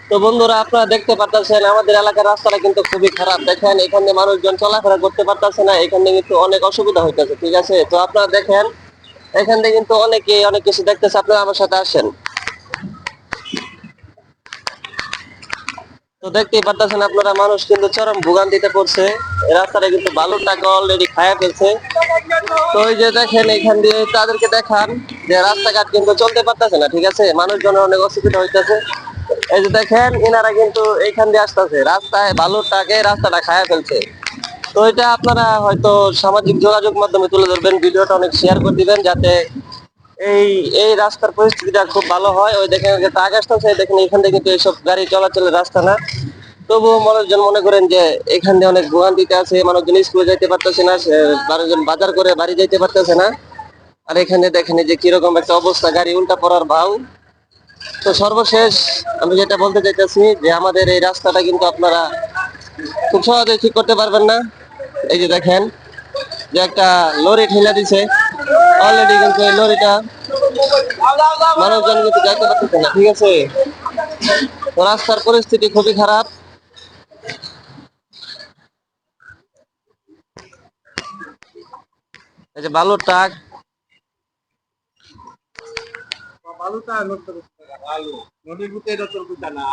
তো বন্ধুরা, আপনারা দেখতে পাচ্ছেন আমাদের এলাকার রাস্তাটা কিন্তু খুবই খারাপ। দেখেন এখানে মানুষজন চলাফেরা করতে পারতেছে না, এখানে কিন্তু অনেক অসুবিধা হইতেছে। ঠিক আছে, তো আপনারা দেখেন এখান থেকে কিন্তু অনেকে অনেক কিছু দেখতেছে। আপনারা আমার সাথে আসেন। তো দেখতেই পারতেছেন আপনারা, মানুষ কিন্তু চরম ভোগান্তিতে পড়ছে। এই রাস্তাটা কিন্তু বালুর টাকা অলরেডি খায়া ফেলছে। তো ওই যে দেখেন এখান দিয়ে তাদেরকে দেখান যে রাস্তাঘাট কিন্তু চলতে পারতেছে না। ঠিক আছে, মানুষজনের অনেক অসুবিধা হইতেছে। এই যে দেখেন এনারা কিন্তু এইখান দিয়ে আসতেছে, রাস্তায় বালুর টাকে রাস্তাটা খায়া ফেলছে। তো এটা আপনারা হয়তো সামাজিক যোগাযোগ মাধ্যমে তুলে ধরবেন, ভিডিওটা অনেক শেয়ার করে দিবেন, যাতে এই এই রাস্তার পরিস্থিতিটা খুব ভালো হয়। ওই দেখেন যে ট্রাক আসতেছে, দেখেন এখান থেকে কিন্তু এইসব গাড়ি চলাচলের রাস্তা না। তবুও মানুষজন মনে করেন যে এখান দিয়ে অনেক ভোগান্তিতে আছে, মানুষজন স্কুলে যাইতে পারতেছে না, মানুষজন বাজার করে বাড়ি যাইতে পারতেছে না। আর এখানে দেখেন এই যে কিরকম একটা অবস্থা, গাড়ি উল্টা পড়ার ভাও। তো সর্বশেষ আমি যেটা বলতে চাইতেছি যে আমাদের এই রাস্তাটা কিন্তু আপনারা খুব সহজে ঠিক করতে পারবেন না। এই যে দেখেন যে একটা লরি ঠেলা দিছে, অলরেডি কিন্তু এই লরিটা মানুষজন কিন্তু যাইতে পারতেছে না। ঠিক আছে, তো রাস্তার পরিস্থিতি খুবই খারাপ। এই যে বালুর ট্রাক। বালুটা নষ্ট করতে হবে, বালু নদীর বুকে এটা চলতে না।